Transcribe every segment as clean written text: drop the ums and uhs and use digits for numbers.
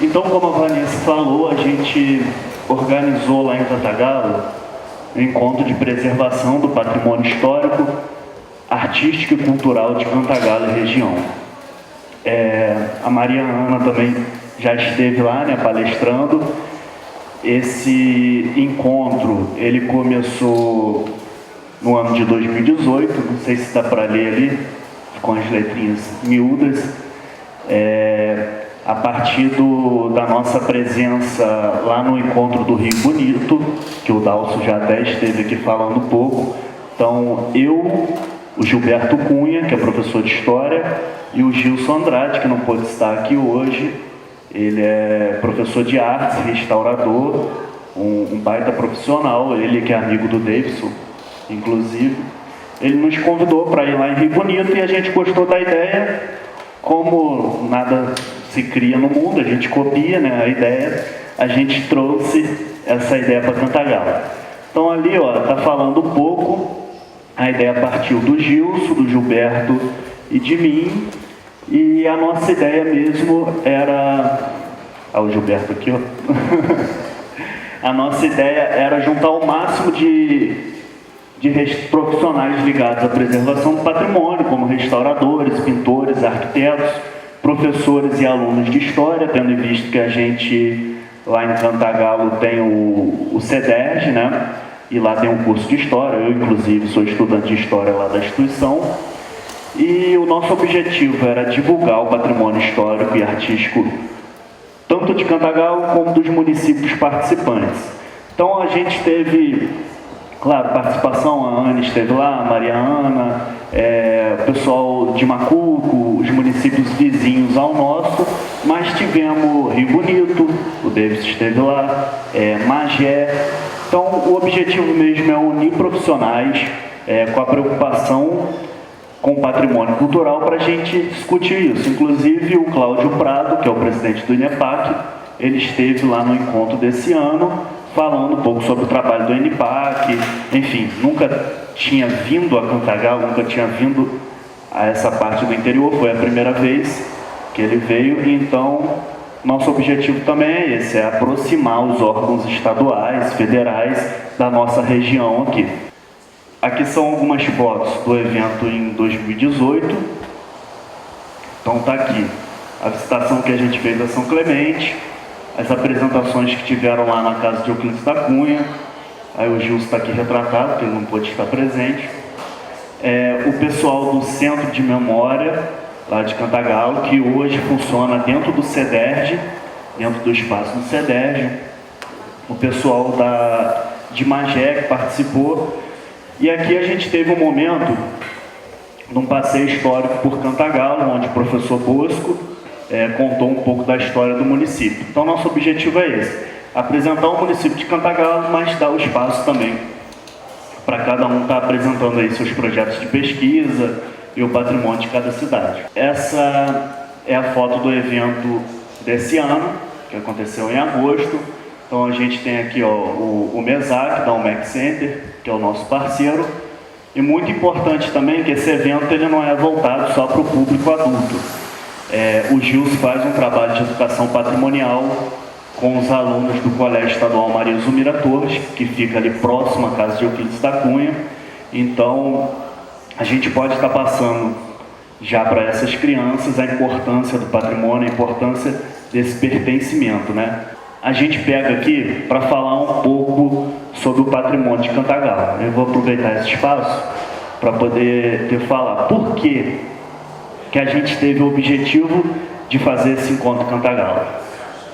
Então, como a Vanessa falou, a gente organizou lá em Cantagalo um encontro de preservação do patrimônio histórico, artístico e cultural de Cantagalo e região. A Maria Ana também já esteve lá, né, palestrando. Esse encontro, ele começou no ano de 2018, não sei se dá para ler ali, com as letrinhas miúdas, a partir da nossa presença lá no encontro do Rio Bonito, que o Dalcio já até esteve aqui falando um pouco. Então, o Gilberto Cunha, que é professor de História, e o Gilson Andrade, que não pôde estar aqui hoje. Ele é professor de artes, restaurador, um baita profissional, ele que é amigo do Davidson, inclusive. Ele nos convidou para ir lá em Rio Bonito e a gente gostou da ideia. Como nada se cria no mundo, a gente copia, né, a ideia, a gente trouxe essa ideia para Cantagalo. Então ali, está falando um pouco, a ideia partiu do Gilson, do Gilberto e de mim, e a nossa ideia mesmo era... o Gilberto aqui, A nossa ideia era juntar o máximo de profissionais ligados à preservação do patrimônio, como restauradores, pintores, arquitetos, professores e alunos de história, tendo em vista que a gente lá em Cantagalo tem o CEDERJ, né? E lá tem um curso de história, eu inclusive sou estudante de história lá da instituição. E o nosso objetivo era divulgar o patrimônio histórico e artístico tanto de Cantagalo como dos municípios participantes. Então a gente teve, claro, participação, a Ana esteve lá, a Maria Ana, o pessoal de Macuco, os municípios vizinhos ao nosso, mas tivemos Rio Bonito, o Davis esteve lá, Magé. Então o objetivo mesmo é unir profissionais com a preocupação com o patrimônio cultural para a gente discutir isso. Inclusive o Cláudio Prado, que é o presidente do INEPAC, ele esteve lá no encontro desse ano, falando um pouco sobre o trabalho do INEPAC, enfim, nunca tinha vindo a Cantagalo, nunca tinha vindo a essa parte do interior, foi a primeira vez que ele veio, então nosso objetivo também é esse, é aproximar os órgãos estaduais, federais da nossa região aqui. Aqui são algumas fotos do evento em 2018. Então está aqui a visitação que a gente fez a São Clemente, as apresentações que tiveram lá na casa de Euclides da Cunha. Aí o Gilson está aqui retratado, porque ele não pôde estar presente. O pessoal do Centro de Memória, lá de Cantagalo, que hoje funciona dentro do CEDERJ, dentro do espaço do CEDERJ. O pessoal de Magé, que participou. E aqui a gente teve um momento num passeio histórico por Cantagalo, onde o professor Bosco contou um pouco da história do município. Então nosso objetivo é esse, apresentar o município de Cantagalo, mas dar o espaço também para cada um estar apresentando aí seus projetos de pesquisa e o patrimônio de cada cidade. Essa é a foto do evento desse ano, que aconteceu em agosto. Então a gente tem aqui o MESAC, da UMEC Center, que é o nosso parceiro. E muito importante também que esse evento ele não é voltado só para o público adulto. O Gilson faz um trabalho de educação patrimonial com os alunos do Colégio Estadual Maria Zumira Torres, que fica ali próximo à casa de Euclides da Cunha. Então a gente pode estar passando já para essas crianças a importância do patrimônio, a importância desse pertencimento, né? A gente pega aqui para falar um pouco sobre o patrimônio de Cantagalo. Eu vou aproveitar esse espaço para poder falar por que a gente teve o objetivo de fazer esse encontro Cantagalo.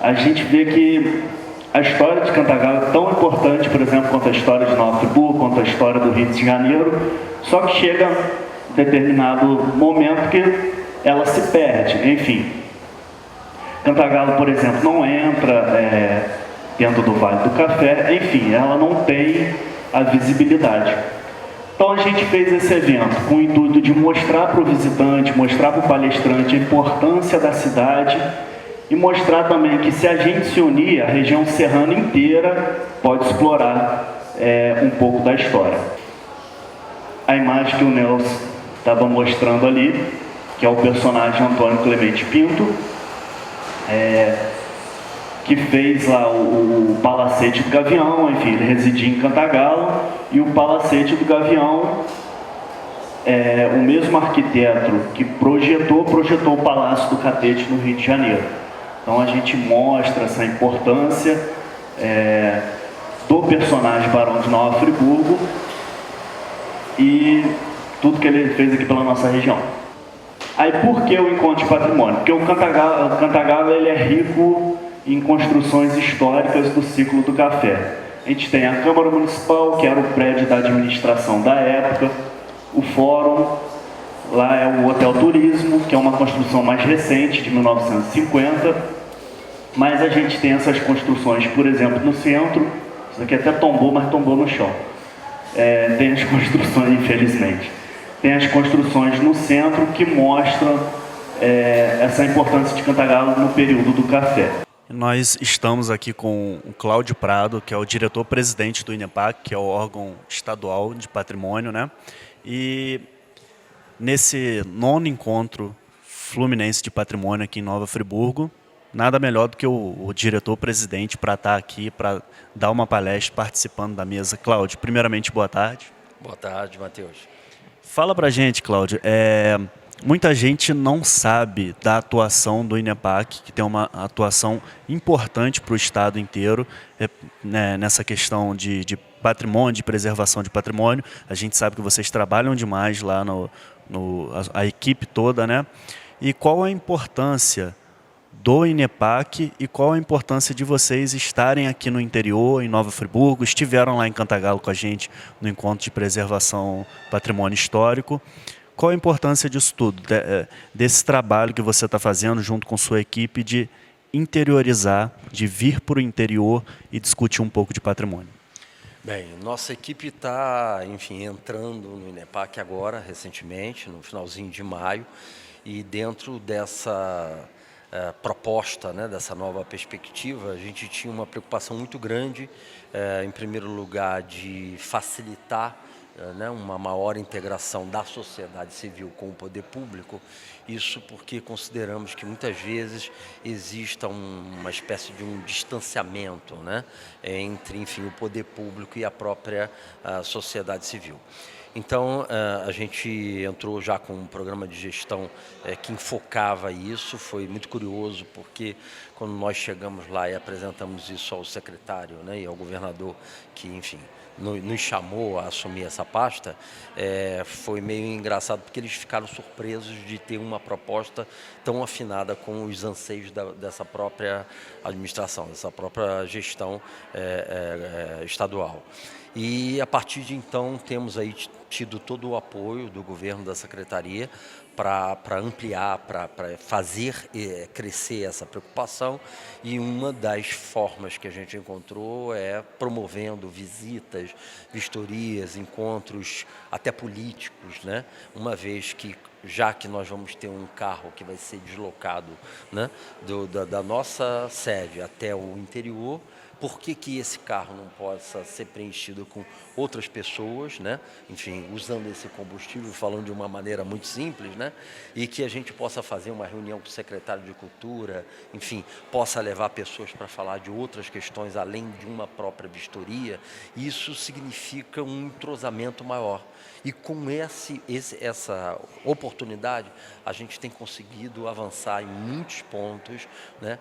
A gente vê que a história de Cantagalo é tão importante, por exemplo, quanto a história de Nova Friburgo, quanto a história do Rio de Janeiro, só que chega um determinado momento que ela se perde, enfim. Cantagalo, por exemplo, não entra dentro do Vale do Café, enfim, ela não tem a visibilidade. Então a gente fez esse evento com o intuito de mostrar para o visitante, mostrar para o palestrante a importância da cidade e mostrar também que se a gente se unir, a região serrana inteira pode explorar um pouco da história. A imagem que o Nelson estava mostrando ali, que é o personagem Antônio Clemente Pinto, que fez lá o Palacete do Gavião, enfim, ele residia em Cantagalo, e o Palacete do Gavião, o mesmo arquiteto que projetou o Palácio do Catete no Rio de Janeiro. Então a gente mostra essa importância do personagem Barão de Nova Friburgo e tudo que ele fez aqui pela nossa região. Aí por que o Encontro de Patrimônio? Porque o Cantagalo ele é rico em construções históricas do ciclo do café. A gente tem a Câmara Municipal, que era o prédio da administração da época, o Fórum, lá é o Hotel Turismo, que é uma construção mais recente, de 1950, mas a gente tem essas construções, por exemplo, no centro, isso aqui até tombou, mas tombou no chão. Tem as construções, infelizmente, tem as construções no centro que mostram essa importância de Cantagalo no período do café. Nós estamos aqui com o Cláudio Prado, que é o diretor-presidente do INEPAC, que é o órgão estadual de patrimônio, né? E nesse 9º encontro fluminense de patrimônio aqui em Nova Friburgo, nada melhor do que o diretor-presidente para estar aqui, para dar uma palestra participando da mesa. Cláudio, primeiramente, boa tarde. Boa tarde, Matheus. Fala pra gente, Cláudio, muita gente não sabe da atuação do INEPAC, que tem uma atuação importante para o Estado inteiro, né, nessa questão de patrimônio, de preservação de patrimônio. A gente sabe que vocês trabalham demais lá, a equipe toda, né? E qual a importância do INEPAC e qual a importância de vocês estarem aqui no interior, em Nova Friburgo, estiveram lá em Cantagalo com a gente no Encontro de Preservação Patrimônio Histórico. Qual a importância disso tudo, desse trabalho que você está fazendo junto com sua equipe de interiorizar, de vir para o interior e discutir um pouco de patrimônio? Bem, nossa equipe está, enfim, entrando no INEPAC agora, recentemente, no finalzinho de maio, e dentro dessa proposta, né, dessa nova perspectiva, a gente tinha uma preocupação muito grande, em primeiro lugar, de facilitar uma maior integração da sociedade civil com o poder público, isso porque consideramos que muitas vezes exista uma espécie de um distanciamento, né, entre, enfim, o poder público e a própria sociedade civil. Então, a gente entrou já com um programa de gestão que enfocava isso. Foi muito curioso, porque quando nós chegamos lá e apresentamos isso ao secretário, né, e ao governador, que, enfim, nos chamou a assumir essa pasta, foi meio engraçado, porque eles ficaram surpresos de ter uma proposta tão afinada com os anseios dessa própria administração, dessa própria gestão estadual. E, a partir de então, temos aí tido todo o apoio do governo, da secretaria, para ampliar, para fazer crescer essa preocupação. E uma das formas que a gente encontrou é promovendo visitas, vistorias, encontros até políticos, né? Uma vez que, já que nós vamos ter um carro que vai ser deslocado, né, da nossa sede até o interior, por que esse carro não possa ser preenchido com outras pessoas, né? Enfim, usando esse combustível, falando de uma maneira muito simples, né? E que a gente possa fazer uma reunião com o secretário de Cultura, enfim, possa levar pessoas para falar de outras questões além de uma própria vistoria. Isso significa um entrosamento maior. E com essa oportunidade, a gente tem conseguido avançar em muitos pontos, né?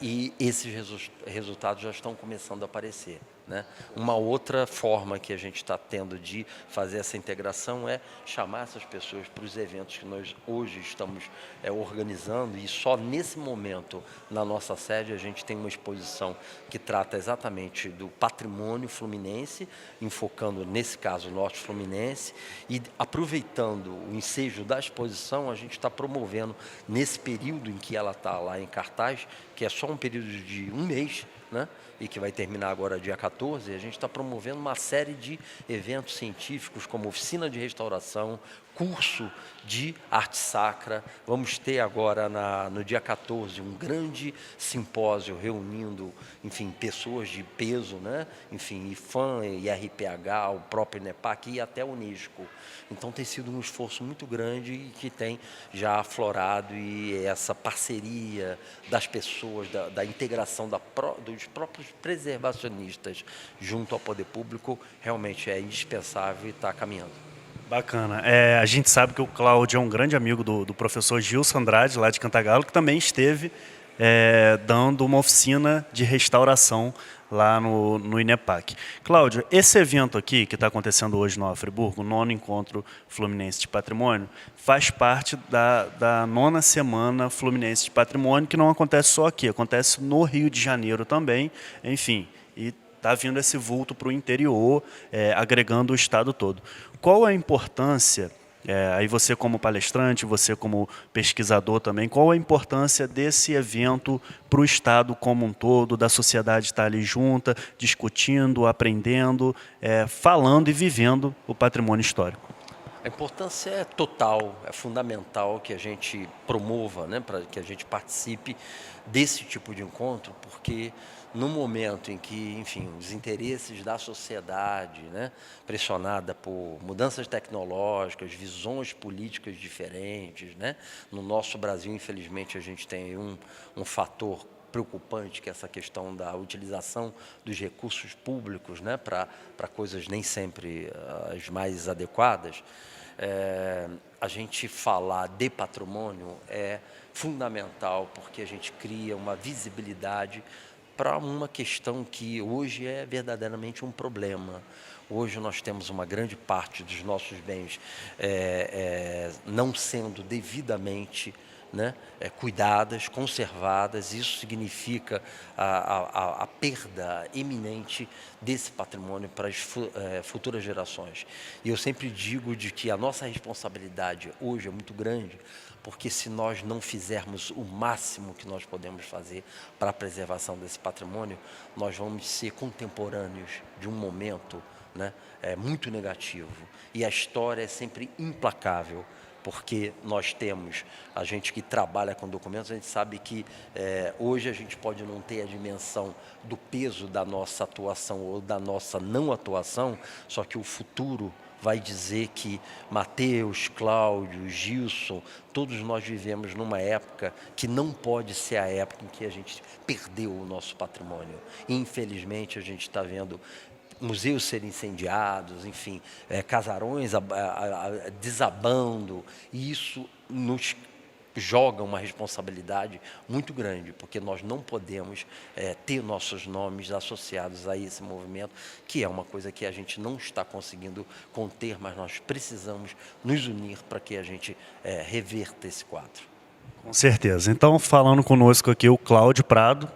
E esses resultados já estão começando a aparecer, né? Uma outra forma que a gente está tendo de fazer essa integração é chamar essas pessoas para os eventos que nós hoje estamos organizando, e só nesse momento, na nossa sede, a gente tem uma exposição que trata exatamente do patrimônio fluminense, enfocando, nesse caso, o norte fluminense, e aproveitando o ensejo da exposição, a gente está promovendo, nesse período em que ela está lá em cartaz, que é só um período de um mês, né? E que vai terminar agora dia 14, a gente está promovendo uma série de eventos científicos, como oficina de restauração, curso de arte sacra. Vamos ter agora, no dia 14, um grande simpósio reunindo, enfim, pessoas de peso, né? Enfim, IFAM, IRPH, o próprio INEPAC e até a Unesco. Então tem sido um esforço muito grande e que tem já aflorado, e essa parceria das pessoas, da integração dos próprios preservacionistas junto ao poder público realmente é indispensável e está caminhando. Bacana. A gente sabe que o Cláudio é um grande amigo do professor Gilson Andrade, lá de Cantagalo, que também esteve dando uma oficina de restauração lá no INEPAC. Cláudio, esse evento aqui, que está acontecendo hoje no Friburgo, o 9º Encontro Fluminense de Patrimônio, faz parte da 9ª Semana Fluminense de Patrimônio, que não acontece só aqui, acontece no Rio de Janeiro também, enfim, e está vindo esse vulto para o interior, agregando o estado todo. Qual a importância, aí você como palestrante, você como pesquisador também, qual a importância desse evento para o estado como um todo, da sociedade estar ali junta, discutindo, aprendendo, falando e vivendo o patrimônio histórico? A importância é total, é fundamental que a gente promova, né, para que a gente participe desse tipo de encontro, porque no momento em que, enfim, os interesses da sociedade, né, pressionada por mudanças tecnológicas, visões políticas diferentes, né, no nosso Brasil, infelizmente, a gente tem um fator preocupante, que é essa questão da utilização dos recursos públicos, né, para coisas nem sempre as mais adequadas. A gente falar de patrimônio é fundamental, porque a gente cria uma visibilidade para uma questão que hoje é verdadeiramente um problema. Hoje nós temos uma grande parte dos nossos bens não sendo devidamente, né, cuidadas, conservadas. Isso significa a perda iminente desse patrimônio para as futuras gerações. E eu sempre digo de que a nossa responsabilidade hoje é muito grande, porque se nós não fizermos o máximo que nós podemos fazer para a preservação desse patrimônio, nós vamos ser contemporâneos de um momento, né, muito negativo. E a história é sempre implacável, porque nós temos, a gente que trabalha com documentos, a gente sabe que hoje a gente pode não ter a dimensão do peso da nossa atuação ou da nossa não atuação, só que o futuro vai dizer que Mateus, Cláudio, Gilson, todos nós vivemos numa época que não pode ser a época em que a gente perdeu o nosso patrimônio. Infelizmente, a gente está vendo museus serem incendiados, enfim, casarões desabando, e isso nos joga uma responsabilidade muito grande, porque nós não podemos ter nossos nomes associados a esse movimento, que é uma coisa que a gente não está conseguindo conter, mas nós precisamos nos unir para que a gente reverta esse quadro. Com certeza. Então, falando conosco aqui o Cláudio Prado,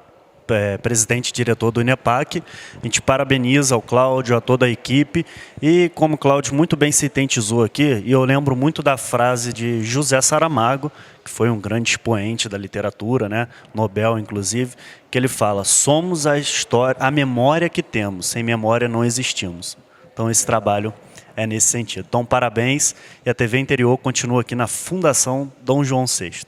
presidente e diretor do INEPAC. A gente parabeniza o Cláudio, a toda a equipe, e como o Cláudio muito bem sintetizou aqui, e eu lembro muito da frase de José Saramago, que foi um grande expoente da literatura, né, Nobel inclusive, que ele fala: somos a história, a memória que temos, sem memória não existimos. Então esse trabalho é nesse sentido. Então parabéns, e a TV Interior continua aqui na Fundação Dom João VI.